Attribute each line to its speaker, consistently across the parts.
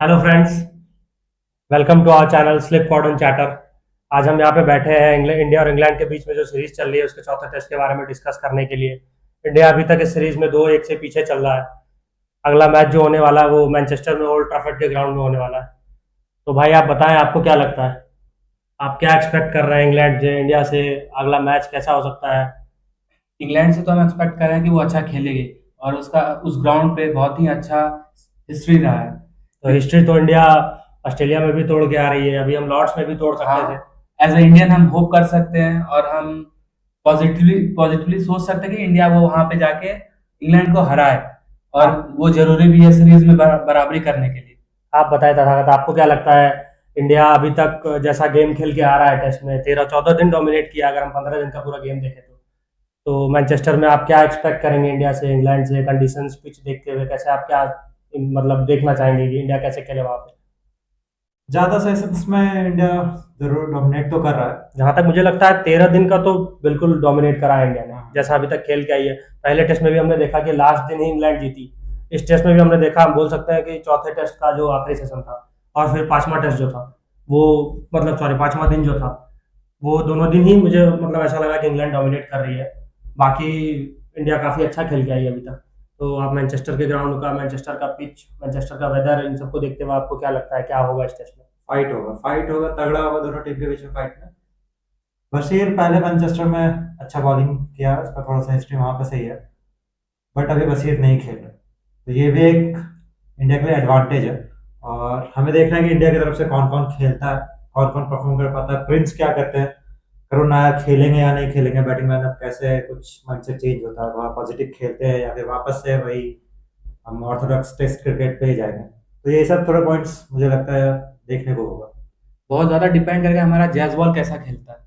Speaker 1: Hello friends, welcome to our channel slip cordon chatter. आज हम यहाँ पे बैठे हैं इंडिया और इंग्लैंड के बीच में जो सीरीज चल रही है उसके चौथे टेस्ट के बारे में डिस्कस करने के लिए। इंडिया अभी तक इस सीरीज में 2-1 से पीछे चल रहा है। अगला मैच जो होने वाला है वो मैनचेस्टर में ओल्ड ट्रैफर्ड के ग्राउंड में होने वाला है। तो भाई आप बताएं, आपको क्या लगता है, आप क्या एक्सपेक्ट कर रहे हैं इंग्लैंड से, इंडिया से अगला मैच कैसा हो सकता है?
Speaker 2: इंग्लैंड से तो हम एक्सपेक्ट कर रहे हैं कि वो अच्छा खेलेगी और उसका उस ग्राउंड पे बहुत ही अच्छा हिस्ट्री रहा है।
Speaker 1: तो हिस्ट्री तो इंडिया ऑस्ट्रेलिया में भी तोड़ के आ रही है, अभी हम लॉर्ड्स में भी तोड़ सकते थे।
Speaker 2: हाँ, एज ए इंडियन हम होप कर सकते हैं और हम पॉजिटिवली पॉजिटिवली सोच सकते हैं कि इंडिया वो वहां पे जाके इंग्लैंड को हराए और
Speaker 1: आप
Speaker 2: वो जरूरी भी है सीरीज में बराबरी करने के लिए।
Speaker 1: आप बताएं तथागत, आपको क्या लगता है? इंडिया अभी तक जैसा गेम खेल के आ रहा है, टेस्ट में 13-14 दिन डोमिनेट किया, अगर हम 15 दिन का पूरा गेम देखें तो मैनचेस्टर में आप क्या एक्सपेक्ट करेंगे इंडिया से, इंग्लैंड से? कंडीशंस पिच देखते हुए कैसे आप क्या मतलब देखना चाहेंगे कि इंडिया कैसे खेले वहां पे?
Speaker 3: ज़्यादा सेशंस में इंडिया ज़रूर डोमिनेट तो कर रहा है।
Speaker 1: जहां तक मुझे लगता है 13 दिन का तो बिल्कुल डोमिनेट करा है इंडिया ने,
Speaker 3: हाँ,
Speaker 1: जैसा अभी तक खेल के आई है। पहले टेस्ट में भी हमने देखा कि लास्ट दिन ही इंग्लैंड जीती। इस टेस्ट में भी हमने देखा, हम बोल सकते हैं कि चौथे टेस्ट का जो आखिरी सेशन था और फिर पांचवा टेस्ट जो था वो, मतलब सॉरी, पांचवा दिन जो था वो, दोनों दिन ही मुझे मतलब ऐसा लगा कि इंग्लैंड डोमिनेट कर रही है। बाकी इंडिया काफी अच्छा खेल के आई है अभी तक। तो आप मैनचेस्टर के ग्राउंड का, मैनचेस्टर का पिच, मैनचेस्टर का वेदर, इन सबको देखते हुए आपको क्या लगता है क्या होगा इस टेस्ट में?
Speaker 3: फाइट होगा, तगड़ा होगा दोनों टीम के बीच में फाइट में। बशीर पहले मैनचेस्टर में अच्छा बॉलिंग किया, उसका थोड़ा सा हिस्ट्री वहाँ पे सही है, बट अभी बशीर नहीं खेल रहा, तो ये भी एक इंडिया के लिए एडवांटेज है। और हमें देखना है कि इंडिया की तरफ से कौन कौन खेलता है, कौन कौन परफॉर्म कर पाता है, प्रिंस क्या करते हैं, करुण नायक खेलेंगे या नहीं खेलेंगे, बैटिंग लाइनअप कैसे, कुछ माइंडसेट चेंज होता है, वहाँ पॉजिटिव खेलते हैं या फिर वापस से वही हम ऑर्थोडॉक्स टेस्ट क्रिकेट पे ही जाएंगे। तो ये सब थोड़े पॉइंट्स मुझे लगता है देखने को होगा।
Speaker 2: बहुत ज्यादा डिपेंड करेगा हमारा जैसवाल कैसा खेलता है।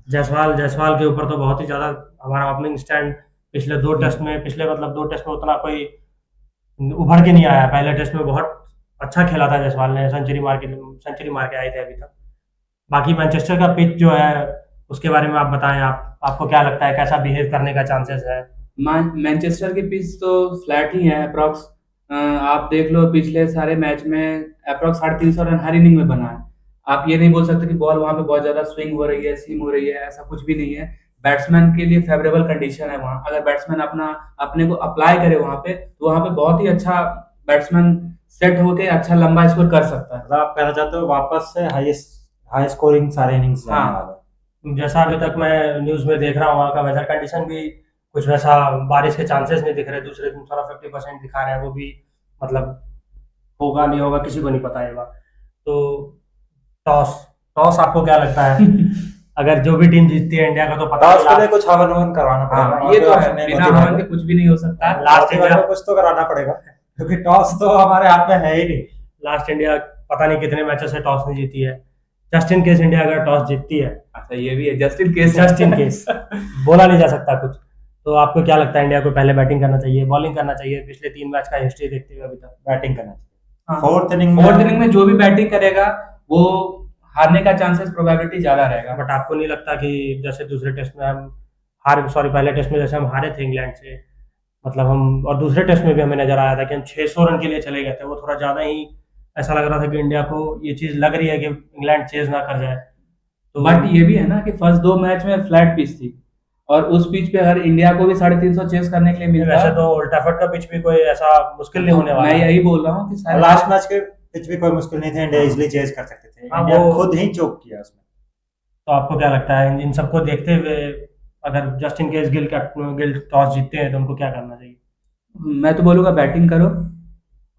Speaker 1: जायसवाल जायसवाल के ऊपर तो बहुत ही ज़्यादा हमारा ओपनिंग स्टैंड पिछले 2 टेस्ट में, पिछले मतलब 2 टेस्ट में उतना कोई उभर के नहीं आया। पहले टेस्ट में बहुत अच्छा खेला था जायसवाल ने, सेंचुरी मार के आए थे अभी तक। बाकी मैनचेस्टर का पिच जो है उसके बारे में आप बताएं, आपको क्या लगता है कैसा बिहेव करने का चांसेस है?
Speaker 2: मैनचेस्टर की पिच तो फ्लैट ही है अप्रॉक्स। आप देख लो पिछले सारे मैच में अप्रॉक्स 350 रन हर इनिंग में बना है। आप ये नहीं बोल सकते कि बॉल वहां पे बहुत ज्यादा स्विंग हो रही है, सीम हो रही है, ऐसा कुछ भी नहीं है। बैट्समैन के लिए फेवरेबल कंडीशन है वहां, अगर बैट्समैन अपना अपने को अप्लाई करे वहां पे तो वहां पे बहुत ही अच्छा बैट्समैन सेट होके अच्छा लंबा स्कोर कर सकता है।
Speaker 3: मतलब आप कहना चाहते हो वापस से हाई स्कोरिंग सारे इनिंग्स जाने
Speaker 2: हाँ,
Speaker 3: वाले हैं।
Speaker 1: जैसा अभी तक मैं न्यूज़ में देख रहा हूँ, वहाँ का वेदर कंडीशन भी कुछ वैसा, बारिश के चांसेस नहीं दिख रहे। दूसरे दिन थोड़ा 50% दिखा रहे हैं, वो भी मतलब होगा नहीं होगा किसी को नहीं पता ये बात। तो टॉस टॉस आपको क्या लगता है? अगर जो भी टीम जीतती है इंडिया का तो पता
Speaker 3: टॉस
Speaker 1: नहीं,
Speaker 3: के लिए
Speaker 1: लास्ट
Speaker 3: कुछ हवन ववन करवाना पड़ेगा,
Speaker 2: हाँ,
Speaker 3: और
Speaker 2: ये
Speaker 3: कोई
Speaker 2: तो है,
Speaker 3: ऑप्शन नहीं
Speaker 2: बिना
Speaker 3: मोती भाई
Speaker 2: हवन
Speaker 3: को।
Speaker 2: के कुछ भी नहीं हो सकता।
Speaker 1: लास्ट
Speaker 3: मोती भाई
Speaker 1: इंडिया
Speaker 3: को कुछ तो कराना पड़ेगा, क्योंकि टॉस तो हमारे हाथ में है ही नहीं।
Speaker 1: लास्ट इंडिया पता नहीं कितने मैचों से टॉस नहीं जीती है। जस्ट इन केस इंडिया अगर टॉस जीतती है,
Speaker 2: अच्छा, ये भी है just in case.
Speaker 1: Just in case, बोला नहीं जा सकता कुछ, तो आपको क्या लगता है इंडिया को पहले बैटिंग करना चाहिए, बॉलिंग करना चाहिए? पिछले 3 मैच का हिस्ट्री देखते हुए अभी तक
Speaker 3: बैटिंग करना चाहिए
Speaker 2: हाँ,
Speaker 3: फोर्थ इनिंग
Speaker 2: फोर्थ
Speaker 3: में।
Speaker 2: इनिंग में जो भी बैटिंग करेगा वो हारने का चांसेस प्रोबेबिलिटी ज्यादा रहेगा।
Speaker 1: बट आपको नहीं लगता कि जैसे दूसरे टेस्ट में हम हार, सॉरी, पहले टेस्ट में जैसे हम हारे थे इंग्लैंड से, मतलब हम, और दूसरे टेस्ट में भी हमें नजर आया था कि हम 600 रन के लिए चले गए थे, वो थोड़ा ज्यादा ही ऐसा लग रहा था कि इंडिया को ये चीज लग रही है कि इंग्लैंड चेज ना कर जाए। तो
Speaker 2: बट ये भी है ना कि फर्स्ट दो मैच में फ्लैट पिच थी और उस पिच पे हर इंडिया को भी 350 चेस करने के लिए मिलता।
Speaker 1: वैसे तो ओल्ड ट्रैफर्ड का पिच भी कोई ऐसा मुश्किल नहीं
Speaker 2: तो
Speaker 1: होने
Speaker 2: मैं
Speaker 1: वाला है।
Speaker 2: यही बोल रहा हूँ कि
Speaker 3: और
Speaker 2: सारे
Speaker 3: लास्ट मैच के पिच भी कोई मुश्किल नहीं थे, इंडिया इजिली चेज कर सकते थे,
Speaker 1: हाँ,
Speaker 3: इंडिया
Speaker 1: वो,
Speaker 3: खुद ही चोक किया उसमें।
Speaker 1: तो आपको क्या लगता है इन इन सबको देखते हुए, अगर just in case Gill toss जीतते हैं तो उनको क्या करना चाहिए?
Speaker 2: मैं तो बोलूंगा बैटिंग करो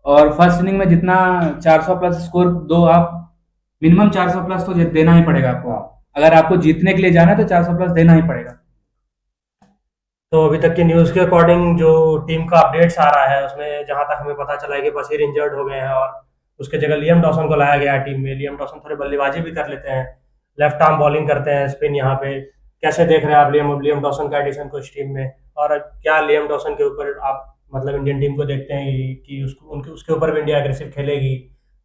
Speaker 2: और फर्स्ट इनिंग में जितना 400 प्लस स्कोर दो आप। मिनिमम 400 प्लस तो देना ही पड़ेगा आपको।
Speaker 3: हाँ,
Speaker 2: अगर आपको जीतने के लिए जाना है तो 400 प्लस देना ही पड़ेगा।
Speaker 1: तो अभी तक की न्यूज़ के अकॉर्डिंग जो टीम का अपडेट्स आ रहा है उसमें जहां तक हमें पता चला है कि बशीर इंजर्ड हो गए हैं और उसके जगह लियम डॉसन को लाया गया है टीम में। लियम डॉसन थोड़ी बल्लेबाजी भी कर लेते हैं, लेफ्ट आर्म बॉलिंग करते हैं, स्पिन यहाँ पे। कैसे देख रहे हैं आप लियम डॉसन का एडिशन को इस टीम में? और क्या लियम डॉसन के ऊपर आप मतलब इंडियन टीम को देखते हैं कि उसको उनके उसके ऊपर भी इंडिया एग्रेसिव खेलेगी,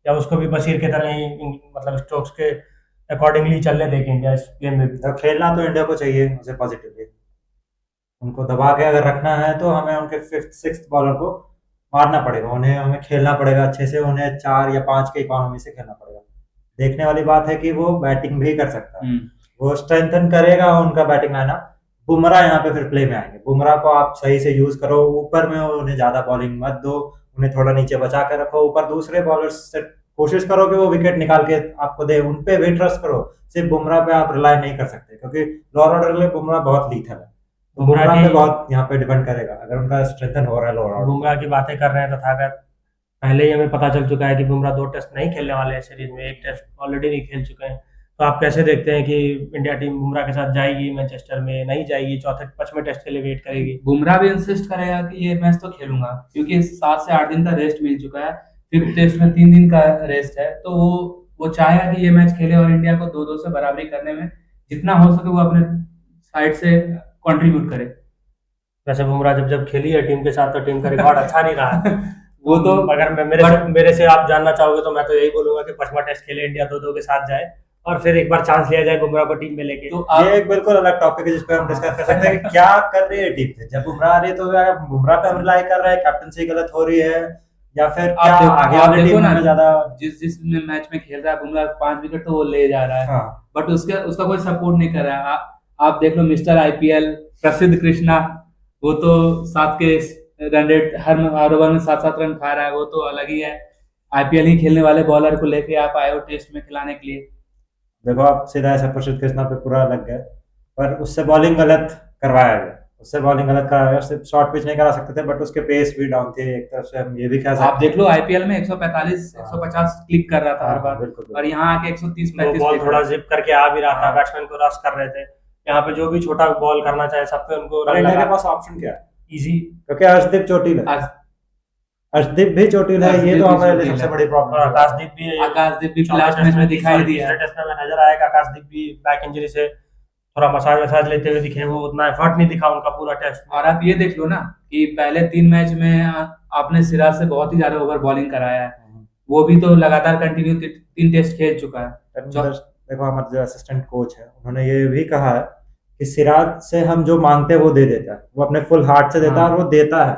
Speaker 1: या उसको भी बशीर की तरह ही मतलब स्ट्रोक्स के अकॉर्डिंगली चलने देगी इंडिया इस गेम में भी?
Speaker 3: तो खेलना तो इंडिया को चाहिए उसे पॉजिटिवली, उनको दबा के अगर रखना है तो हमें उनके फिफ्थ सिक्स्थ बॉलर को मारना पड़ेगा, उन्हें हमें खेलना पड़ेगा अच्छे से, उन्हें 4 या 5 के इकोनॉमी से खेलना पड़ेगा। देखने वाली बात है कि वो बैटिंग भी कर सकता है, वो स्ट्रेंथन करेगा उनका बैटिंग लाइनअप। बुमराह यहाँ पे फिर प्ले में आएंगे, बुमराह को आप सही से यूज करो, ऊपर में उन्हें ज्यादा बॉलिंग मत दो, उन्हें थोड़ा नीचे बचा कर रखो, ऊपर दूसरे बॉलर्स से कोशिश करो कि वो विकेट निकाल के आपको दे, उन पे भी ट्रस्ट करो। सिर्फ बुमराह पे आप रिलाई नहीं कर सकते, क्योंकि लोअर ऑर्डर के लिए बुमराह बहुत लीथल है, तो
Speaker 1: बुमराह
Speaker 3: बुमराह पे
Speaker 1: की
Speaker 3: बहुत यहाँ पे डिपेंड करेगा अगर उनका स्ट्रेंथन हो रहा है लोअर ऑर्डर।
Speaker 1: बुमराह की बातें कर रहे हैं तथागत, पहले ही हमें पता चल चुका है कि बुमराह 2 टेस्ट नहीं खेलने वाले हैं सीरीज में, 1 टेस्ट ऑलरेडी नहीं खेल चुके हैं। तो आप कैसे देखते हैं कि इंडिया टीम बुमराह के साथ जाएगी मैनचेस्टर में, नहीं जाएगी, चौथे 5वें टेस्ट के लिए वेट करेगी?
Speaker 2: बुमराह भी इंसिस्ट करेगा कि ये मैच तो खेलूंगा, क्योंकि 7 से 8 दिन का रेस्ट मिल चुका है, 5th टेस्ट में 3 दिन का रेस्ट है, तो वो चाहेगा कि ये मैच खेले और इंडिया को 2-2 से बराबरी करने में जितना हो सके वो अपने साइड से कंट्रीब्यूट करे।
Speaker 1: वैसे बुमराह जब जब खेली है टीम के साथ तो टीम का रिकॉर्ड अच्छा नहीं रहा।
Speaker 2: वो तो
Speaker 1: अगर मेरे से आप जानना चाहोगे तो मैं तो यही बोलूंगा कि 5वां टेस्ट खेले, इंडिया 2-2 के साथ जाए और फिर एक बार चांस लिया जाए बुमराह को टीम में लेके।
Speaker 2: तो
Speaker 3: ये एक बिल्कुल अलग टॉपिक है जिस पे हम डिस्कस कर सकते हैं कि क्या कर रही है टीम। जब बुमराह आ रही है तो अगर बुमराह पे हम रिलाई कर रहे हैं, कैप्टनसी गलत हो रही है, या फिर क्या आगे वाली टीम में ज्यादा
Speaker 2: जिस मैच में खेल रहा है बुमराह 5 विकेट तो वो ले जा रहा है।
Speaker 3: हाँ।
Speaker 2: बट उसका कोई सपोर्ट नहीं कर रहा है। आप देख लो मिस्टर आईपीएल प्रसिद्ध कृष्णा, वो तो 7 के रन रेट हर ओवर में 7-7 रन खा रहा है, वो तो अलग ही है। आईपीएल ही खेलने वाले बॉलर को लेके आप आए हो टेस्ट में खिलाने के लिए।
Speaker 3: देखो आप सीधा ऐसा प्रसिद्ध कृष्णा पे पूरा लग गए, पर उससे बॉलिंग गलत करवाया गया, उससे बॉलिंग गलत कराया गया, सिर्फ शॉर्ट पिच नहीं करा सकते थे, बट उसके पेस भी डाउन थे एक तरफ से, हम ये भी कह सकते हैं।
Speaker 2: आप देख लो आईपीएल में 145-150 क्लिक कर रहा था हर बार,
Speaker 3: बिल्कुल।
Speaker 2: और यहाँ आके 130-35
Speaker 1: बॉल थोड़ा जिप करके आ भी रहा था,
Speaker 3: हाँ।
Speaker 1: बैट्समैन को रश कर रहे थे। यहाँ पे जो भी छोटा बॉल करना चाहे सब पे उनको
Speaker 3: और इंडिया के पास ऑप्शन क्या है,
Speaker 1: इजी,
Speaker 3: क्योंकि अर्शदीप चोटिल है, अर्शदीप भी चोटिल है, ये तो हमारे लिए सबसे बड़ी प्रॉब्लम है।
Speaker 2: आकाशदीप भी लास्ट मैच में दिखाई दिया।
Speaker 1: टेस्ट में नजर आएगा आकाशदीप भी बैक इंजरी से थोड़ा मसाज लेते हुए दिखे, वो उतना एफर्ट नहीं दिखा उनका पूरा टेस्ट।
Speaker 2: और आप ये देख लो ना कि पहले 3 मैच में आपने सिराज से बहुत ही ज्यादा ओवर बॉलिंग कराया है, वो भी तो लगातार कंटिन्यू 3 टेस्ट खेल चुका है।
Speaker 3: देखो हमारे जो असिस्टेंट कोच है उन्होंने ये भी कहा है कि सिराज से हम जो मांगते हैं वो दे देता है, वो अपने फुल हार्ट से देता है और वो देता है,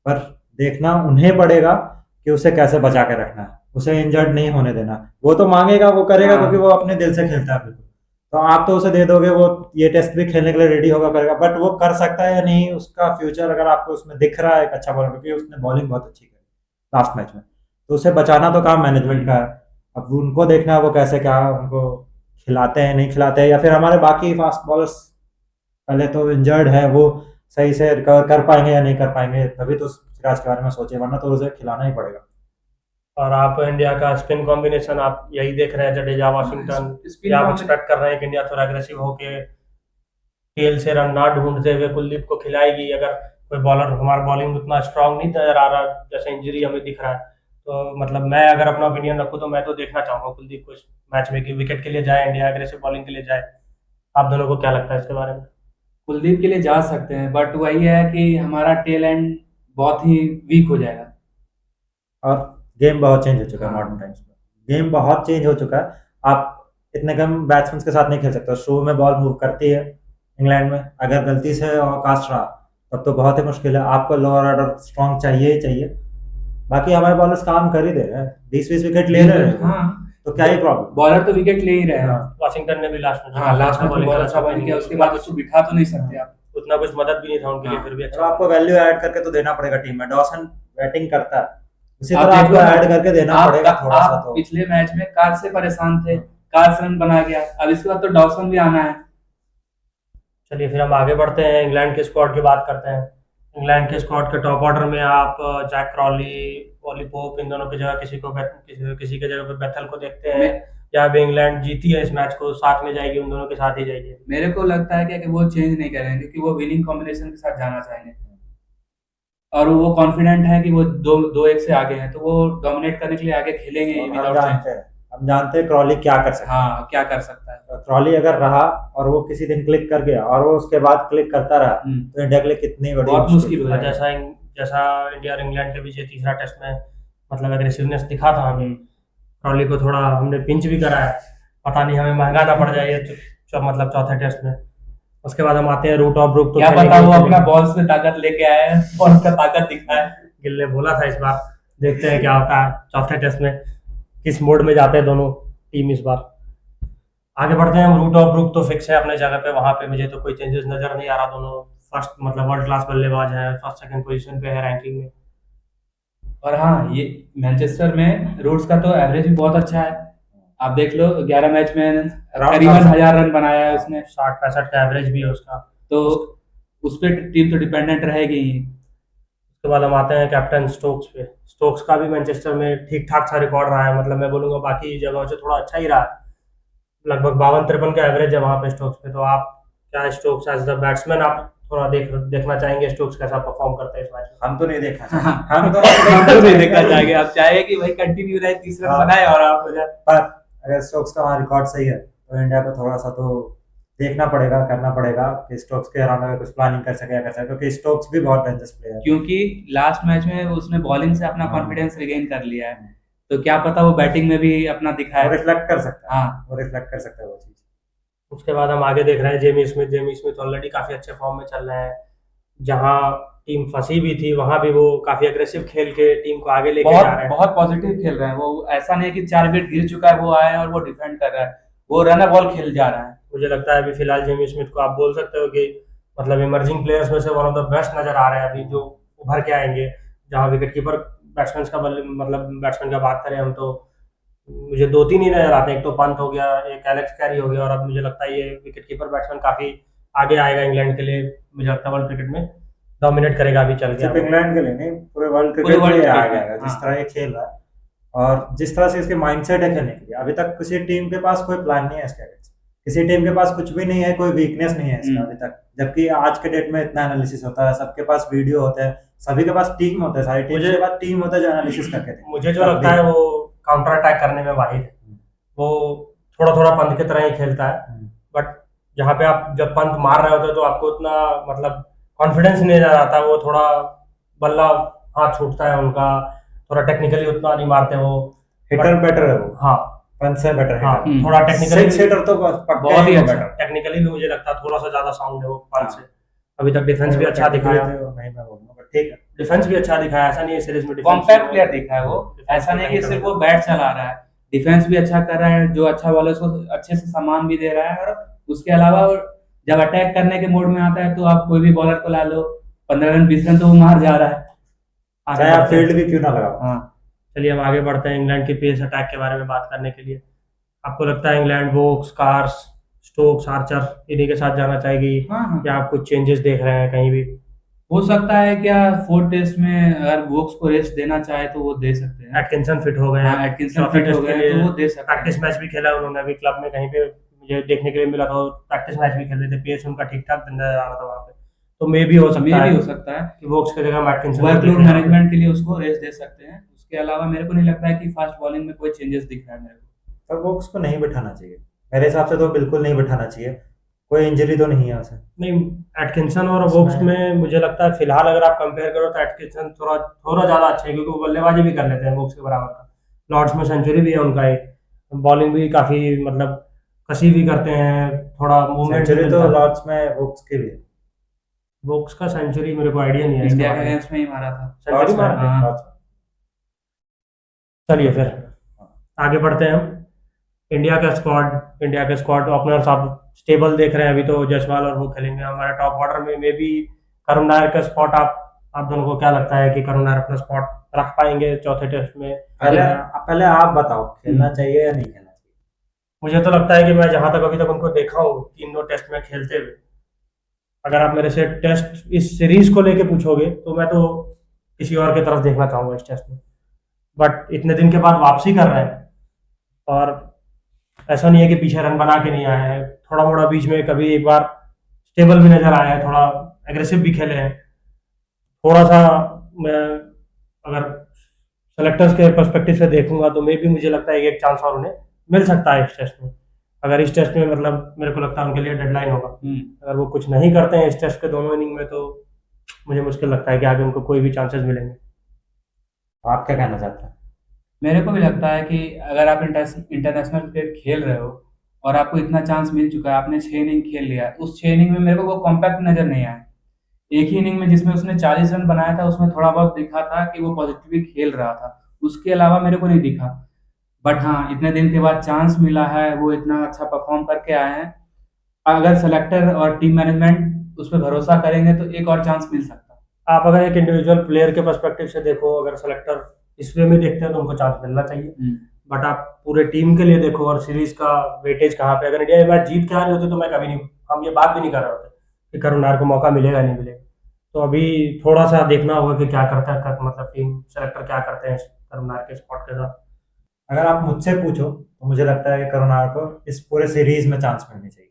Speaker 3: पर देखना उन्हें पड़ेगा कि उसे कैसे बचा के रखना है, उसे इंजर्ड नहीं होने देना। वो तो मांगेगा, वो करेगा, क्योंकि वो अपने दिल से खेलता है बिल्कुल। तो आप तो उसे दे दोगे, वो ये टेस्ट भी खेलने के लिए रेडी होगा, करेगा, बट वो कर सकता है या नहीं, उसका फ्यूचर अगर आपको उसमें दिख रहा है एक अच्छा बॉलर, क्योंकि उसने बॉलिंग बहुत अच्छी करी लास्ट मैच में, तो उसे बचाना तो काम मैनेजमेंट का है। अब उनको देखना है वो कैसे क्या उनको खिलाते हैं नहीं खिलाते हैं, या फिर हमारे बाकी फास्ट बॉलर्स पहले तो इंजर्ड है, वो सही से रिकवर कर पाएंगे या नहीं कर पाएंगे, तभी तो सिराज के बारे में सोचे, वरना तो उसे खिलाना ही पड़ेगा।
Speaker 1: और आप इंडिया का स्पिन कॉम्बिनेशन आप यही देख रहे हैं, जडेजा वाशिंगटन, या आप एक्सपेक्ट कर रहे हैं कि इंडिया थोड़ा अग्रेसिव होके टेल से रन ना ढूंढते हुए कुलदीप को खिलाएगी? अगर कोई बॉलर, हमारा बॉलिंग उतना स्ट्रांग नहीं नजर आ रहा, जैसे इंजरी हमें दिख रहा है, तो मतलब मैं अगर अपना ओपिनियन रखूँ तो मैं तो देखना चाहूंगा कुलदीप को इस मैच में कि विकेट के लिए जाए, इंडिया अग्रेसिव बॉलिंग के लिए जाए। आप दोनों को क्या लगता है इसके बारे में?
Speaker 2: कुलदीप के लिए जा सकते हैं, बट वही है कि हमारा टेल एंड बहुत ही वीक हो जाएगा।
Speaker 3: और गेम बहुत चेंज हो चुका है मॉडर्न टाइम्स में, गेम बहुत चेंज हो चुका है। आप इतने कम बैट्समैन के साथ नहीं खेल सकते, शुरू में बॉल मूव करती है इंग्लैंड में, अगर गलती से कास्ट रहा तब तो बहुत ही मुश्किल है, आपको लोअर ऑर्डर स्ट्रॉन्ग चाहिए ही चाहिए। बाकी हमारे बॉलर्स काम कर ही दे रहे हैं, 20-20 विकेट ले रहे हैं,
Speaker 2: हाँ,
Speaker 3: तो क्या ही प्रॉब्लम।
Speaker 2: बॉलर तो विकेट ले ही रहे हैं।
Speaker 1: वाशिंगटन ने भी लास्ट में
Speaker 2: लास्ट में बहुत अच्छा बॉलिंग किया, उसके बाद उसको बिठा तो नहीं सकते आप,
Speaker 1: उतना कुछ मदद भी नहीं था उनके लिए, फिर भी
Speaker 3: तो
Speaker 1: अच्छा।
Speaker 3: आपको वैल्यू ऐड करके तो देना पड़ेगा टीम में, डॉसन बैटिंग करता है, उसी
Speaker 2: आप
Speaker 3: तरह
Speaker 2: देख
Speaker 3: आपको
Speaker 2: लो ना,
Speaker 3: ऐड करके देना पड़ेगा थोड़ा सा। तो
Speaker 2: पिछले मैच में कार से परेशान थे, कार रन बना गया, अब इसके बाद तो डॉसन भी आना है।
Speaker 1: चलिए फिर हम आगे बढ़ते हैं, इंग्लैंड के स्क्वाड की बात करते हैं। इंग्लैंड के स्क्वाड के टॉप ऑर्डर में आप जैक क्रॉली, ओली पोप, इन दोनों की जगह किसी के जगह पे बेथल को देखते हैं, या अभी इंग्लैंड जीती है इस मैच को, साथ में जाएगी, उन दोनों के साथ ही जाएगी?
Speaker 2: मेरे को लगता है कि वो चेंज नहीं करेंगे, क्योंकि वो विनिंग कॉम्बिनेशन के साथ जाना चाहेंगे, और वो कॉन्फिडेंट है कि वो 2-1 से आगे हैं, तो वो डोमिनेट करने के लिए आगे खेलेंगे विदाउट चेंज।
Speaker 3: हम जानते हैं क्रॉली क्या कर सकता है।
Speaker 2: हाँ, क्या कर सकता है
Speaker 3: क्रॉली अगर रहा और वो किसी दिन क्लिक कर गया और वो उसके बाद क्लिक करता रहा, तो इंडिया के लिए कितनी बड़ी
Speaker 2: बहुत मुश्किल हो जाएगा।
Speaker 1: जैसा इंडिया और इंग्लैंड के बीच ये तीसरा टेस्ट में मतलब एग्रेसिवनेस दिखा था हमें, क्रॉली को थोड़ा हमने पिंच भी करा है, पता नहीं हमें महंगा ना पड़ जाए मतलब चौथे टेस्ट में। उसके बाद हम आते हैं रूट ऑफ ब्रुक, तो
Speaker 2: क्या पता वो अपना बॉल से ताकत लेके आया है और उसका ताकत दिखा है।
Speaker 1: गिल ने बोला था इस बार। देखते हैं क्या होता है चौथे टेस्ट में, किस मोड में जाते हैं दोनों टीम इस बार। आगे बढ़ते हैं। रूट ऑफ ब्रुक तो फिक्स है अपने जगह पे, वहां पे मुझे तो कोई चेंजेस नजर नहीं आ रहा। दोनों फर्स्ट मतलब वर्ल्ड क्लास बल्लेबाज है, फर्स्ट सेकंड पोजीशन पे है रैंकिंग में।
Speaker 2: और हाँ, ये मैनचेस्टर में रूट्स का तो एवरेज भी बहुत अच्छा है। आप देख लो 11 मैच में
Speaker 3: Around
Speaker 2: करीबन
Speaker 3: 1000
Speaker 2: 1000 रन बनाया है उसने।
Speaker 1: 60-65 का एवरेज भी है उसका।
Speaker 2: तो उस पे टीम तो डिपेंडेंट रहेगी ही।
Speaker 1: उसके बाद हम आते हैं कैप्टन स्टोक्स पे। स्टोक्स का भी मैनचेस्टर में ठीक ठाक सा रिकॉर्ड रहा है, मतलब मैं बोलूंगा बाकी जगहों से थोड़ा अच्छा ही रहा है। लगभग 52-53 का एवरेज है वहां पे स्टोक्स पे। तो आप क्या स्टोक्स एज द बैट्समैन आप थोड़ा देखना चाहेंगे स्टोक्स कैसा परफॉर्म करते हैं इस मैच में?
Speaker 3: हम तो नहीं देखना चाहते, हम
Speaker 2: हम तो नहीं देखना
Speaker 3: तो
Speaker 2: चाहेंगे। आप चाहेंगे कि भाई कंटिन्यू रहे, 30 रन
Speaker 3: हाँ।
Speaker 2: बनाए और आप हो जाए।
Speaker 3: पर अगर स्टोक्स का वहाँ रिकॉर्ड सही है तो इंडिया को थोड़ा सा तो देखना पड़ेगा, करना पड़ेगा कि स्टोक्स के अराउंड अगर कुछ प्लानिंग कर सके या कर सके, क्योंकि स्टोक्स भी बहुत डेंजरस प्लेयर है।
Speaker 2: क्योंकि लास्ट मैच में उसने बॉलिंग से अपना
Speaker 3: हाँ।
Speaker 2: कॉन्फिडेंस रिगेन कर लिया है, तो क्या पता वो बैटिंग में भी अपना
Speaker 3: वो
Speaker 2: दिखाए।
Speaker 3: रिफ्लेक्ट कर सकता है,
Speaker 2: हाँ।
Speaker 3: वो रिफ्लेक्ट कर सकता है वो चीज।
Speaker 1: उसके बाद हम आगे देख रहे हैं Jamie Smith. Jamie Smith already काफी अच्छे फॉर्म में चल रहे हैं। जहां टीम फंसी भी थी वहां भी वो काफी अग्रेसिव खेल के टीम को आगे लेके जा रहे
Speaker 2: बहुत
Speaker 1: हैं।
Speaker 2: बहुत पॉजिटिव खेल रहे हैं वो। ऐसा नहीं है कि 4 विकेट गिर चुका है वो आए और वो डिफेंड कर रहा है, वो रनर बॉल खेल जा रहा है।
Speaker 1: मुझे लगता है अभी फिलहाल जेमी स्मिथ को आप बोल सकते हो कि मतलब इमर्जिंग प्लेयर्स में से वन ऑफ द बेस्ट नजर आ रहे हैं अभी जो उभर के आएंगे। जहां विकेट कीपर बैट्समैन का मतलब बैट्समैन का बात करें हम तो मुझे 2-3 ही नजर आते हैं। एक तो पंत हो गया, एक एलेक्स कैरी हो गया, और अब मुझे लगता है ये विकेट कीपर बैट्समैन काफी आगे आएगा इंग्लैंड के लिए। मुझे लगता है वर्ल्ड क्रिकेट में डोमिनेट करेगा अभी चल
Speaker 3: सिर्फ
Speaker 1: गया।
Speaker 3: इंग्लैंड के लिए नहीं, पूरे वर्ल्ड
Speaker 2: पूरे
Speaker 3: क्रिकेट में
Speaker 2: वर्ल्ड
Speaker 3: ये आ
Speaker 2: क्रिकेट में,
Speaker 3: जाएगा जिस
Speaker 2: हाँ।
Speaker 3: तरह ये खेल रहा है और जिस तरह से इसके माइंडसेट है खेलने के लिए। अभी तक किसी टीम के पास कोई प्लान नहीं है इसके अगेंस्ट, किसी टीम के पास कुछ भी नहीं है, कोई वीकनेस नहीं है इसका अभी तक। जबकि आज के डेट में इतना एनालिसिस होता है, सबके पास वीडियो होते हैं, सभी के पास टीम होते हैं, सारी टीम के पास टीम होता है जो एनालिसिस करके देते हैं।
Speaker 1: मुझे जो
Speaker 3: तब
Speaker 1: लगता
Speaker 3: भी।
Speaker 1: है वो काउंटर अटैक करने में माहिर है। वो थोड़ा थोड़ा पंत की तरह ही खेलता है, बट जहाँ पे आप जब पंत मार रहे होते हो तो आपको उतना मतलब कॉन्फिडेंस नहीं नजर आता। वो थोड़ा बल्ला हाथ छूटता है उनका, थोड़ा टेक्निकली उतना नहीं मारते वो।
Speaker 3: हिटर बेटर है वो,
Speaker 1: हाँ
Speaker 3: पंच से बेटर
Speaker 1: हाँ,
Speaker 3: हिटर।
Speaker 1: थोड़ा टेक्निकली
Speaker 3: सिक्स हिटर तो पक्का
Speaker 2: बहुत ही
Speaker 3: है वो
Speaker 2: अच्छा।
Speaker 3: better।
Speaker 1: टेक्निकली भी मुझे लगता है थोड़ा सा ज्यादा साउंड है वो पंत
Speaker 3: हाँ।
Speaker 1: से। अभी तक डिफेंस भी अच्छा दिखाया,
Speaker 3: नहीं मैं बोलूंगा, बट ठीक है।
Speaker 1: डिफेंस भी अच्छा दिखाया। ऐसा नहीं है सीरीज में डिफेंस
Speaker 2: कॉम्पैक्ट प्लेयर दिखा है वो। ऐसा नहीं कि सिर्फ वो बैट चला रहा है, डिफेंस भी अच्छा कर रहा है, जो अच्छा बॉलर उसको अच्छे से सामान भी दे रहा है। और उसके अलावा जब अटैक करने के मोड में आता है तो आप कोई भी बॉलर को ला लो, 15 रन 20 रन तो वो मार जा रहा है।
Speaker 3: चाहे आप फील्ड भी क्यों ना लगाओ।
Speaker 2: हाँ।
Speaker 1: चलिए अब आगे बढ़ते हैं इंग्लैंड के पेस अटैक के बारे में बात करने के लिए। आपको लगता है England Woakes, cars, Stokes, Archer इन्हीं के साथ जाना चाहेगी
Speaker 2: हाँ।
Speaker 1: या आप कुछ चेंजेस देख रहे हैं कहीं भी?
Speaker 2: हो सकता है क्या 4 टेस्ट में अगर वोक्स को रेस्ट देना चाहे तो वो दे सकते हैं।
Speaker 1: एटकिंसन फिट हो गए हैं,
Speaker 2: हाँ, एटकिंसन
Speaker 1: चौथे
Speaker 2: फिट हो
Speaker 1: टेस्ट के
Speaker 2: गए
Speaker 1: लिए
Speaker 2: तो वो दे सकते हैं।
Speaker 1: प्रैक्टिस मैच भी खेला उन्होंने अभी क्लब में, कहीं पे मुझे देखने के लिए मिला था। प्रैक्टिस मैच भी खेल रहे थे, पेस उनका ठीक ठाक नजर आ रहा था वहाँ पे। तो मे भी हो सकता है
Speaker 2: हो सकता है
Speaker 1: कि वोक्स की जगह एटकिंसन
Speaker 2: वर्कलोड मैनेजमेंट के लिए उसको रेस्ट दे सकते हैं। उसके अलावा मेरे को नहीं लगता है कि फास्ट बॉलिंग में कोई चेंजेस दिख रहा है मेरे को।
Speaker 3: पर वो उसको नहीं बिठाना चाहिए, मेरे हिसाब से तो बिल्कुल नहीं बिठाना चाहिए। कोई इंजरी तो नहीं है उसे।
Speaker 1: नहीं, एटकिंसन और वोक्स में मुझे लगता है फिलहाल अगर आप कंपेयर करो तो एटकिंसन थोड़ा थोड़ा ज्यादा अच्छा है, क्योंकि वो बल्लेबाजी भी कर लेते हैं वोक्स के बराबर का। लॉर्ड्स में सेंचुरी भी है उनका एक, बॉलिंग भी काफी मतलब कसी भी करते हैं, थोड़ा मूवमेंट।
Speaker 3: सेंचुरी तो लॉर्ड्स में वोक्स की भी है।
Speaker 1: वोक्स का सेंचुरी मेरे को आइडिया नहीं है इसके
Speaker 2: इंडिया के
Speaker 1: बारे में।
Speaker 2: अगेंस्ट में ही मारा था।
Speaker 1: सेंचुरी
Speaker 3: लॉर्ड्स में,
Speaker 1: मारा?
Speaker 2: हाँ।
Speaker 3: लॉर्ड्स में।
Speaker 1: चलिए फिर आगे बढ़ते हैं हम। इंडिया का स्क्वाड ओपनर्स आप स्टेबल देख रहे हैं अभी तो जायसवाल और वो खेलेंगे। हमारे टॉप ऑर्डर में मे बी करुण नायर का स्पॉट आप दोनों को क्या लगता है कि करुण नायर अपना स्पॉट रख पाएंगे चौथे टेस्ट में?
Speaker 3: पहले आप बताओ, खेलना चाहिए या नहीं खेलना चाहिए?
Speaker 1: मुझे तो लगता है कि मैं जहां तक अभी तक उनको देखा हूँ तीनों टेस्ट में खेलते हुए, अगर आप मेरे से टेस्ट इस सीरीज को लेके पूछोगे तो मैं तो किसी और की तरफ देखना चाहूंगा इस टेस्ट में। बट इतने दिन के बाद वापसी कर रहे हैं और ऐसा नहीं है कि पीछे रन बना के नहीं आए हैं। थोड़ा मोड़ा बीच में कभी एक बार स्टेबल भी नजर आया है, थोड़ा एग्रेसिव भी खेले हैं। थोड़ा सा मैं अगर सेलेक्टर्स के पर्सपेक्टिव से देखूंगा तो मे भी मुझे लगता है एक चांस और उन्हें मिल सकता है इस टेस्ट में। अगर इस टेस्ट में मतलब मेरे को लगता है उनके लिए डेडलाइन होगा। अगर वो कुछ नहीं करते हैं इस टेस्ट के दोनों इनिंग में तो मुझे मुश्किल लगता है कि आगे उनको कोई भी चांसेस मिलेंगे।
Speaker 3: आप क्या कहना चाहते हैं?
Speaker 2: मेरे को भी लगता है कि अगर आप इंटरनेशनल क्रिकेट खेल रहे हो और आपको इतना चांस मिल चुका है, आपने 6 इनिंग खेल लिया, उस 6 इनिंग में मेरे को वो कॉम्पैक्ट नजर नहीं आया। एक ही इनिंग में जिसमें उसने 40 रन बनाया था, उसमें थोड़ा बहुत दिखा था कि वो पॉजिटिवली खेल रहा था। उसके अलावा मेरे को नहीं दिखा। बट हाँ, इतने दिन के बाद चांस मिला है, वो इतना अच्छा परफॉर्म करके आए हैं। अगर सेलेक्टर और टीम मैनेजमेंट उस पर भरोसा करेंगे तो एक और चांस मिल सकता है।
Speaker 1: आप अगर एक इंडिविजुअल प्लेयर के पर्सपेक्टिव से देखो, अगर सेलेक्टर इस वे में देखते हैं तो उनको चांस मिलना चाहिए। बट आप पूरे टीम के लिए देखो और सीरीज का वेटेज कहाँ पे, अगर इंडिया ये मैच जीत के आ रहे होते तो मैं कभी नहीं, हम ये बात भी नहीं कर रहे होते कि करुण नायर को मौका मिलेगा नहीं मिलेगा। तो अभी थोड़ा सा देखना होगा कि क्या करता है, मतलब टीम सेलेक्टर क्या करते हैं करुण नायर के स्पॉट के साथ।
Speaker 3: अगर आप मुझसे पूछो तो मुझे लगता है कि करुण नायर को इस पूरे सीरीज में चांस मिलनी चाहिए।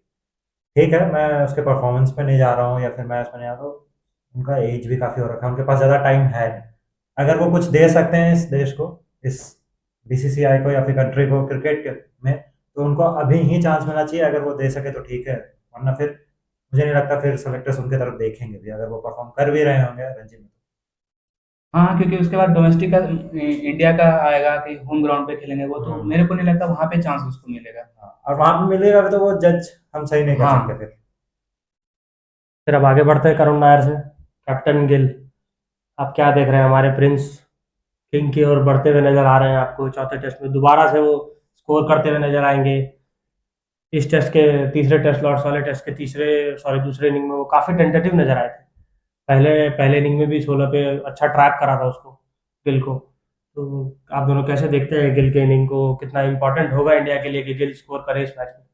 Speaker 3: ठीक है, मैं उसके परफॉर्मेंस पे नहीं जा रहा हूँ या फिर मैं उसमें नहीं आ रहा हूँ, उनका एज भी काफ़ी हो रखा है, उनके पास ज़्यादा टाइम है नहीं। अगर वो कुछ दे सकते हैं इस देश को, इस बीसीसीआई को या फिर कंट्री को क्रिकेट में, तो उनको अभी ही चांस मिलना चाहिए। अगर वो दे सके तो ठीक है, वरना फिर मुझे नहीं लगता फिर सेलेक्टर्स उनकी तरफ देखेंगे भी, अगर वो परफॉर्म कर भी रहे होंगे रणजी में।
Speaker 2: हाँ, क्योंकि उसके बाद डोमेस्टिक का इंडिया का आएगा कि होम ग्राउंड पे खेलेंगे वो, तो मेरे को नहीं लगता वहाँ पे चांस उसको मिलेगा।
Speaker 3: हाँ, और वहाँ पे मिलेगा भी तो वो जज हम सही नहीं कर
Speaker 2: हाँ।
Speaker 3: सकते
Speaker 1: फिर अब आगे बढ़ते हैं करुण नायर से। कैप्टन गिल, आप क्या देख रहे हैं, हमारे प्रिंस किंग की ओर बढ़ते हुए नजर आ रहे हैं आपको? चौथे टेस्ट में दोबारा से वो स्कोर करते हुए नजर आएंगे? इस टेस्ट के तीसरे टेस्ट, लॉर्ड्स वाले टेस्ट के दूसरे इनिंग में वो काफी टेंटेटिव नजर आए थे। पहले इनिंग में भी 16 पे अच्छा ट्रैप करा था उसको, गिल को। तो आप दोनों कैसे देखते हैं गिल के इनिंग को? कितना इंपॉर्टेंट होगा इंडिया के लिए कि गिल स्कोर करे इस मैच में?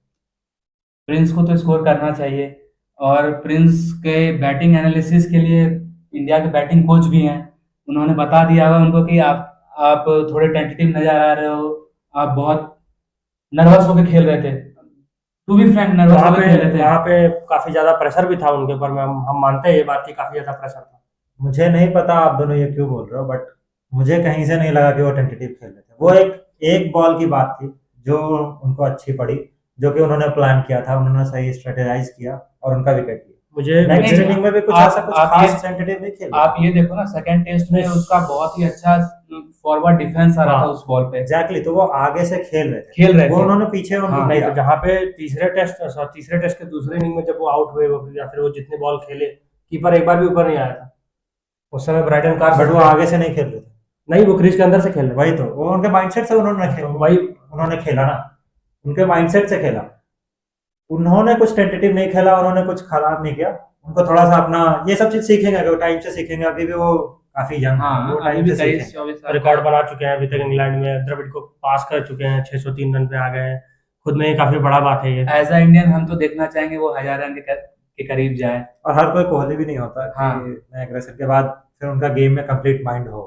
Speaker 2: प्रिंस को तो स्कोर करना चाहिए, और प्रिंस के बैटिंग एनालिसिस के लिए इंडिया के बैटिंग कोच भी हैं। उन्होंने बता दिया होगा उनको कि आप थोड़े टेंटेटिव नजर आ रहे हो, आप बहुत नर्वस होकर खेल रहे थे। टू बी फ्रैंक, नर्वस
Speaker 1: वहाँ
Speaker 2: होकर
Speaker 1: पे
Speaker 2: खेल रहे थे।
Speaker 1: वहाँ पे काफी ज्यादा प्रेशर भी था उनके ऊपर, हम मानते हैं ये बात कि काफी ज्यादा प्रेशर था।
Speaker 3: मुझे नहीं पता आप दोनों ये क्यों बोल रहे हो, बट मुझे कहीं से नहीं लगा कि वो टेंटेटिव खेल रहे थे। वो एक बॉल की बात थी जो उनको अच्छी पड़ी, जो कि उन्होंने प्लान किया था, उन्होंने सही स्ट्रेटेजाइज किया और उनका विकेट लिया।
Speaker 1: मुझे
Speaker 3: नेक्स्ट
Speaker 1: मुझे
Speaker 3: इनिंग में भी कुछ ऐसा कुछ खास टेंटेटिव नहीं खेल
Speaker 2: आप ये देखो ना, सेकंड टेस्ट में उसका बहुत ही अच्छा फॉरवर्ड डिफेंस आ रहा था
Speaker 1: हाँ।
Speaker 2: उस बॉल पे।
Speaker 3: एग्जैक्टली, तो वो आगे से खेल रहे
Speaker 2: थे।
Speaker 3: वो उन्होंने पीछे उनको
Speaker 1: नहीं,
Speaker 3: किया।
Speaker 1: तो जहाँ पे तीसरे टेस्ट के दूसरे इनिंग में जब वो आउट हुए या फिर वो जितने बॉल खेले, कीपर एक बार भी ऊपर नहीं आया था उस समय। ब्राइटन कार्स
Speaker 3: बट वो आगे से नहीं खेल रहे थे।
Speaker 1: नहीं, वो क्रीज के अंदर से खेल रहे
Speaker 3: वही तो, वो उनके माइंडसेट से उन्होंने खेला ना, उनके माइंडसेट से खेला। उन्होंने कुछ टेंटेटिव नहीं खेला, उन्होंने कुछ खराब नहीं किया। उनको थोड़ा सा अपना ये सब चीज सीखेंगे, अगर टाइम से सीखेंगे। अभी भी वो काफी यंग है, वो
Speaker 2: अभी
Speaker 3: टाइम
Speaker 2: भी
Speaker 3: से
Speaker 2: 23
Speaker 3: सीखेंगे।
Speaker 2: 24
Speaker 1: थे। रिकॉर्ड बना चुके हैं अभी तक इंग्लैंड में, द्रविड़ को पास कर चुके हैं, 603 रन पे आ गए हैं। खुद में ही काफी बड़ा बात है ये।
Speaker 2: एज अ इंडियन हम तो देखना चाहेंगे वो 1000 रन के करीब जाए।
Speaker 3: और हर कोई कोहली भी नहीं होता कि
Speaker 2: हाँ।
Speaker 3: नए अग्रेसर के बाद फिर उनका गेम में कंप्लीट माइंड हो।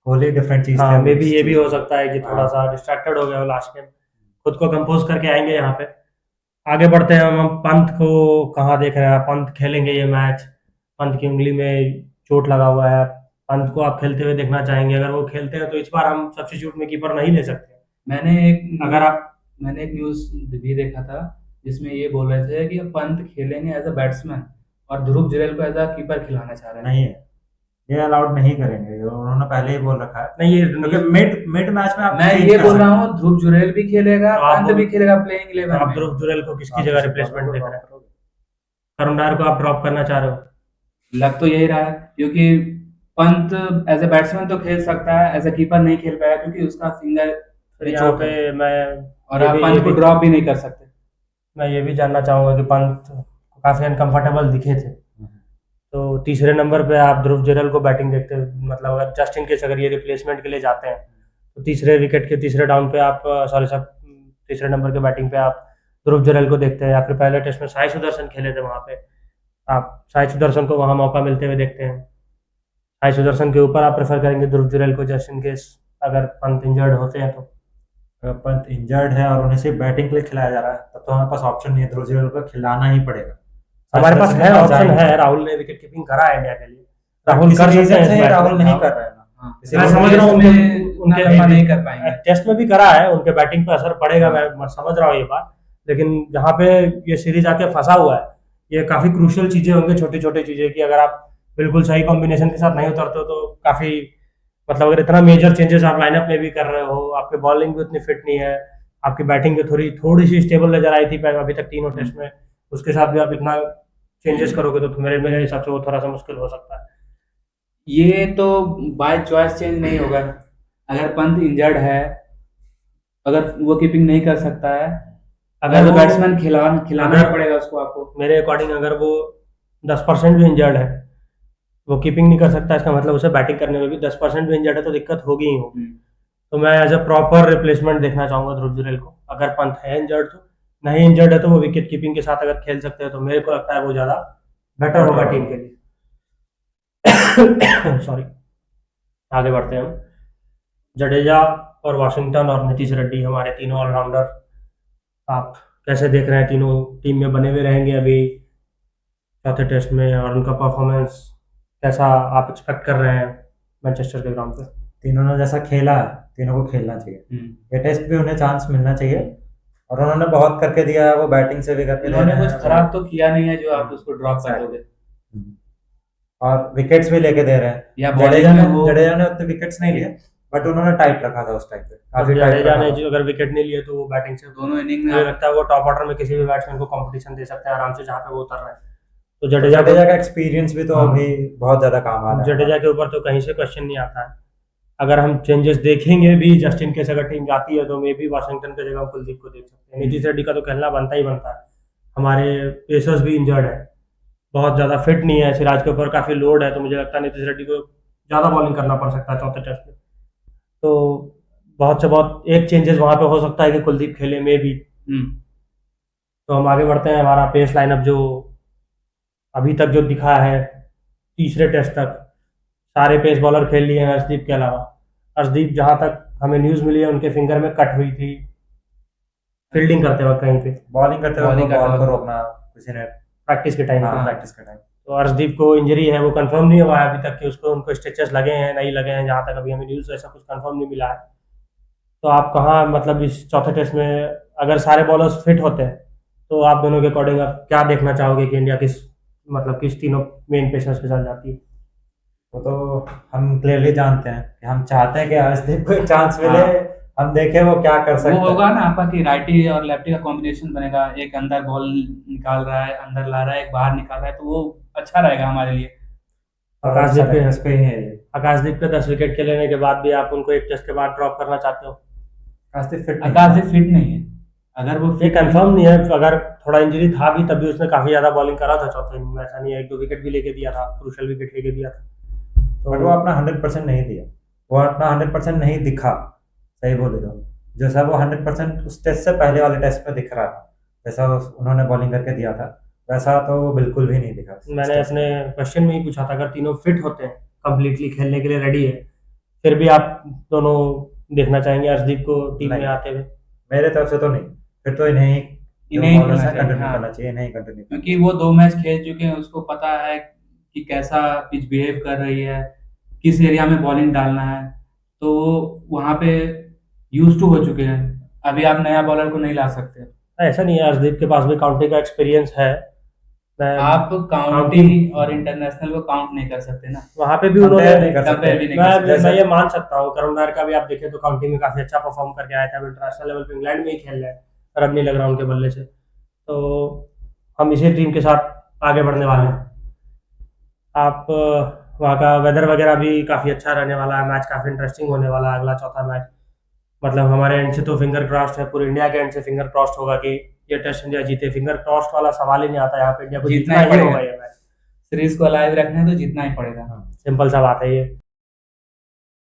Speaker 3: कोहली डिफरेंट चीज
Speaker 1: हाँ,
Speaker 3: थे
Speaker 1: मे
Speaker 3: उस
Speaker 1: भी ये भी
Speaker 3: चीज
Speaker 1: हो
Speaker 3: में।
Speaker 1: सकता है कि थोड़ा
Speaker 3: हाँ।
Speaker 1: सा डिस्ट्रैक्टेड हो गया हो लास्ट में, खुद को कंपोज करके आएंगे यहाँ पे। आगे बढ़ते हैं हम पंत को कहाँ देख रहे हैं? पंत खेलेंगे ये मैच? पंत की उंगली में चोट लगा हुआ है, पंत को आप खेलते हुए देखना चाहेंगे? अगर वो खेलते हैं तो इस बार हम सब्स्टिट्यूट में कीपर नहीं ले सकते।
Speaker 2: अगर आप मैंने एक न्यूज भी देखा था जिसमें ये बोल रहे थे कि पंत खेलेंगे एज अ बैट्समैन और ध्रुव जुरैल को एज अ कीपर खिलाना चाह रहे हैं।
Speaker 3: नहीं है, ये अलाउड नहीं करेंगे, ये उन्होंने पहले ही बोल रखा है।
Speaker 1: नहीं, ये
Speaker 3: क्योंकि मिड मैच में आप
Speaker 2: मैं
Speaker 3: change
Speaker 2: ये
Speaker 3: कर
Speaker 2: बोल रहा
Speaker 3: सकते
Speaker 2: हूँ, ध्रुव जुरैल भी खेलेगा,
Speaker 1: तो आप
Speaker 2: पंत भी खेलेगा प्लेइंग
Speaker 1: तो
Speaker 2: 11
Speaker 1: आप
Speaker 2: में।
Speaker 1: ध्रुव जुरैल को किसकी
Speaker 3: आप
Speaker 1: जगह
Speaker 3: किसी
Speaker 1: रिप्लेसमेंट
Speaker 3: bowler
Speaker 1: देख
Speaker 3: को
Speaker 1: रहे हैं?
Speaker 3: drop करोगे।
Speaker 1: करुण नायर को आप ड्रॉप करना चाह रहे हो?
Speaker 2: लग तो यही रहा है, क्योंकि पंत एज अ बैट्समैन तो खेल सकता है, एज अ कीपर नहीं खेल पाया क्योंकि उसका फिंगर
Speaker 1: फिर यहाँ
Speaker 2: चोट
Speaker 1: पे
Speaker 2: है,
Speaker 1: मैं
Speaker 2: और
Speaker 1: ये
Speaker 2: आप
Speaker 1: भी ये
Speaker 2: पंत को
Speaker 1: भी
Speaker 2: ड्रॉप भी नहीं कर सकते।
Speaker 1: मैं ये भी जानना चाहूंगा कि पंत काफी अनकंफर्टेबल दिखे थे, तो तीसरे नंबर पे आप ध्रुव जुरैल को बैटिंग देखते हैं? मतलब अगर जस्ट इन केस अगर ये रिप्लेसमेंट के लिए जाते हैं तो तीसरे विकेट के तीसरे डाउन पे आप तीसरे नंबर के बैटिंग पे आप ध्रुव जुरैल को देखते हैं, या फिर पहले टेस्ट में साई सुदर्शन खेले थे वहां पे, आप साई सुदर्शन को वहां मौका मिलते हुए देखते हैं? साई सुदर्शन के ऊपर आप प्रेफर करेंगे ध्रुव जुरैल को, जस्ट इन केस अगर पंत इंजर्ड होते हैं तो?
Speaker 3: अगर पंत इंजर्ड है और उन्हें सिर्फ बैटिंग के लिए खिलाया जा रहा है, तब तो हमारे पास ऑप्शन नहीं है, ध्रुव जुरैल को खिलाना ही पड़ेगा।
Speaker 1: हमारे पास
Speaker 3: दर्शन
Speaker 1: है,
Speaker 3: के पास
Speaker 1: ऑप्शन
Speaker 3: जाएंगे।
Speaker 1: है, राहुल ने विकेट कीपिंग करा है इंडिया के लिए, राहुल
Speaker 3: किसी
Speaker 1: कर सकते
Speaker 3: रीजन
Speaker 1: हैं
Speaker 3: से
Speaker 1: इस मैच
Speaker 3: राहुल
Speaker 1: में।
Speaker 3: नहीं कर रहे हैं ना। किसी
Speaker 1: मैं
Speaker 3: रीजन
Speaker 1: समझ
Speaker 3: से-
Speaker 1: रहा हूँ
Speaker 2: उनके लंबा नहीं कर पाएंगे।
Speaker 1: टेस्ट में भी करा है, उनके बैटिंग पे असर पड़ेगा, मैं समझ रहा हूँ ये बात। लेकिन जहाँ पे ये सीरीज आके फंसा हुआ है, ये काफी क्रूशियल चीजें होंगी, छोटी छोटी चीजें की अगर आप बिल्कुल सही कॉम्बिनेशन के साथ नहीं उतरते हो तो काफी, मतलब अगर इतना मेजर चेंजेस आप लाइनअप में भी कर रहे हो, आपकी बॉलिंग भी उतनी फिट नहीं है, आपकी बैटिंग भी थोड़ी थोड़ी सी स्टेबल नजर आई थी अभी तक तीनों टेस्ट में, उसके साथ भी आप इतना चेंजेस करोगे तो मेरे मेरे हिसाब से वो थोड़ा सा मुश्किल हो सकता है।
Speaker 2: ये तो बाय चॉइस चेंज नहीं होगा। अगर पंत इंजर्ड है, अगर वो कीपिंग नहीं कर सकता है,
Speaker 1: अगर
Speaker 2: अगर
Speaker 1: वो
Speaker 2: बैट्समैन खिलाना ही
Speaker 1: अगर
Speaker 2: पड़ेगा उसको आपको।
Speaker 1: मेरे अकॉर्डिंग अगर वो 10% भी इंजर्ड है, वो कीपिंग नहीं कर सकता, इसका मतलब उसे बैटिंग करने में भी 10% भी इंजर्ड है तो दिक्कत होगी ही होगी। तो मैं एज अ प्रॉपर रिप्लेसमेंट देखना चाहूंगा ध्रुव जुरैल को। अगर पंत है इंजर्ड तो, नहीं इंजर्ड है तो वो विकेट कीपिंग के साथ अगर खेल सकते हैं तो मेरे को लगता है वो ज़्यादा बेटर होगा टीम के लिए। सॉरी, आगे बढ़ते हैं हम। जडेजा और वाशिंगटन और नीतीश रेड्डी हमारे तीनों ऑलराउंडर, आप कैसे देख रहे हैं? तीनों टीम में बने हुए रहेंगे अभी चौथे टेस्ट में, और उनका परफॉर्मेंस कैसा आप एक्सपेक्ट कर रहे हैं मैनचेस्टर के ग्राउंड पे?
Speaker 3: तीनों ने जैसा खेला है, तीनों को खेलना चाहिए। ये टेस्ट भी उन्हें चांस मिलना चाहिए, और उन्होंने बहुत करके दिया है, वो बैटिंग से भी करके दे
Speaker 2: उन्होंने
Speaker 3: रहे
Speaker 2: कुछ
Speaker 3: हैं।
Speaker 2: खराब तो किया नहीं है जो आप उसको ड्रॉप कर दोगे।
Speaker 3: और विकेट्स भी लेके दे रहे हैं।
Speaker 2: या
Speaker 3: जडेजा ने उतने विकेट्स नहीं लिए, बट उन्होंने टाइट रखा था उस टाइम पे, काफी टाइट
Speaker 1: जडेजा
Speaker 3: रखा
Speaker 1: ने
Speaker 3: था।
Speaker 1: जो अगर विकेट नहीं लिए तो वो बैटिंग से
Speaker 2: दोनों इनिंग में
Speaker 1: मुझे लगता है वो टॉप ऑर्डर में किसी भी बैट्समैन को कंपटीशन दे सकते हैं आराम से जहाँ पे वो उतर रहे हैं। तो
Speaker 3: जडेजा का एक्सपीरियंस भी तो
Speaker 1: हाँ।
Speaker 3: अभी बहुत ज्यादा काम आ रहा है।
Speaker 1: जडेजा के ऊपर तो कहीं से क्वेश्चन नहीं आता है। अगर हम चेंजेस देखेंगे भी, जस्ट इन केस अगर टीम जाती है तो मे बी वाशिंगटन की जगह हम कुलदीप को देख सकते हैं। नीतीश रेड्डी का तो खेलना बनता ही बनता है। हमारे पेसर्स भी इंजर्ड है, बहुत ज़्यादा फिट नहीं है, सिराज के ऊपर काफ़ी लोड है, तो मुझे लगता है नीतीश रेड्डी को ज़्यादा बॉलिंग करना पड़ सकता है चौथे टेस्ट में। तो बहुत से बहुत एक चेंजेस वहाँ पे हो सकता है कि कुलदीप खेले में भी। तो हम आगे बढ़ते हैं। हमारा पेस लाइनअप जो अभी तक जो दिखा है तीसरे टेस्ट तक, सारे पेस बॉलर खेल लिए हैं अर्शदीप के अलावा। अर्शदीप जहाँ तक हमें न्यूज़ मिली है उनके फिंगर में कट हुई थी फील्डिंग करते वक्त कहीं पे,
Speaker 3: बॉलिंग करते वक्त बॉल को रोकना किसी ने
Speaker 1: प्रैक्टिस के टाइम पे।
Speaker 3: प्रैक्टिस के टाइम।
Speaker 1: तो अर्शदीप को इंजरी है, वो कंफर्म नहीं हुआ है अभी तक कि उसको उनको स्टिचेस लगे हैं नहीं लगे हैं, जहाँ तक अभी हमें न्यूज़ ऐसा कुछ कंफर्म नहीं मिला है। तो आप कहाँ मतलब इस चौथे टेस्ट में अगर सारे बॉलर्स फिट होते हैं तो आप दोनों के अकॉर्डिंग आप क्या देखना चाहोगे कि इंडिया किस मतलब किस तीनों मेन पेसर्स के साथ जाती है?
Speaker 3: वो तो हम क्लियरली जानते हैं कि हम चाहते हैं कि अर्शदीप को एक चांस मिले, हम देखें वो क्या कर सकते हैं।
Speaker 2: वो होगा ना आपका कि राइटी और लेफ्टी का कॉम्बिनेशन बनेगा, एक अंदर बॉल निकाल रहा है, अंदर ला रहा है, एक बाहर निकाल रहा है, तो वो अच्छा रहेगा हमारे लिए।
Speaker 1: आकाशदीप के 10 विकेट के लेने के बाद भी आप उनको एक टेस्ट के बाद ड्रॉप करना चाहते हो?
Speaker 2: आकाशदीप फिट नहीं है। अगर वो
Speaker 1: ये कंफर्म नहीं है, अगर थोड़ा इंजरी था भी तब भी उसने काफी ज्यादा बॉलिंग करा था चौथे इनिंग में, ऐसा नहीं है, 1-2 विकेट भी लेके दिया था, क्रूशियल विकेट लेके दिया था।
Speaker 3: बट वो अपना 100% नहीं दिया, वो अपना 100% नहीं दिखा, सही बोले तो। जैसा वो 100% उस टेस्ट से पहले वाले टेस्ट में दिख रहा था, जैसा उन्होंने बॉलिंग करके दिया था, वैसा तो वो बिल्कुल भी नहीं दिखा।
Speaker 1: मैंने अपने क्वेश्चन में ही पूछा था, अगर तीनों फिट होते हैं, कंप्लीटली खेलने के लिए रेडी है, फिर भी आप दोनों देखना चाहेंगे अर्शदीप को टीम में आते हुए?
Speaker 3: मेरे तरफ से तो नहीं, फिर तो इन्हें कंटिन्यू करना चाहिए, नहीं कंटिन्यू,
Speaker 2: क्योंकि वो 2 मैच खेल चुके हैं, उसको पता है कि कैसा पिच बिहेव कर रही है, किस एरिया में बॉलिंग डालना है, तो वहाँ पे यूज टू हो चुके हैं। अभी आप नया बॉलर को नहीं ला सकते।
Speaker 1: ऐसा नहीं है, अर्शदीप के पास भी काउंटी का एक्सपीरियंस है।
Speaker 2: आप काउंटी और इंटरनेशनल को काउंट नहीं कर सकते ना,
Speaker 1: वहाँ पे भी उन्होंने मैं ये मान सकता हूँ, करुण नायर का भी आप देखें तो काउंटी में काफी अच्छा परफॉर्म करके आया था, इंटरनेशनल लेवल पे इंग्लैंड में ही खेल रहे हैं, रन नहीं लग रहा उनके बल्ले से। तो हम इसी टीम के साथ आगे बढ़ने वाले हैं। आप वहाँ का वेदर वगैरह भी काफ़ी अच्छा रहने वाला है, मैच काफ़ी इंटरेस्टिंग होने वाला है अगला चौथा मैच। मतलब हमारे एंड से तो फिंगर क्रॉस्ड है, पूरे इंडिया के एंड से फिंगर क्रॉस्ड होगा कि ये टेस्ट इंडिया जीते। फिंगर क्रॉस्ड वाला सवाल ही नहीं आता, यहाँ पे इंडिया को जीतना ही होगा ये मैच।
Speaker 2: सीरीज को अलाइव रखना है तो जीतना ही पड़ेगा।
Speaker 1: सिंपल सा बात है ये।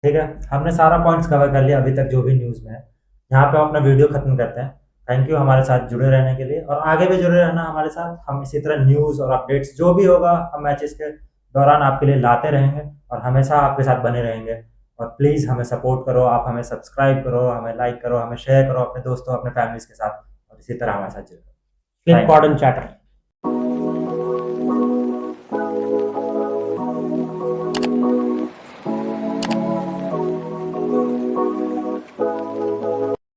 Speaker 3: ठीक है, हमने सारा पॉइंट्स कवर कर लिया अभी तक जो भी न्यूज़ में है। यहाँ पे हम अपना वीडियो खत्म करते हैं। थैंक यू हमारे साथ जुड़े रहने के लिए, और आगे भी जुड़े रहना हमारे साथ। हम इसी तरह न्यूज़ और अपडेट्स जो भी होगा हम मैचेस के दौरान आपके लिए लाते रहेंगे, और हमेशा आपके साथ बने रहेंगे। और प्लीज़ हमें सपोर्ट करो, आप हमें सब्सक्राइब करो, हमें लाइक करो, हमें शेयर करो अपने दोस्तों अपने फैमिलीज़ के साथ, और इसी तरह हमारे साथ जुड़ो।
Speaker 1: Flipkart and chatter.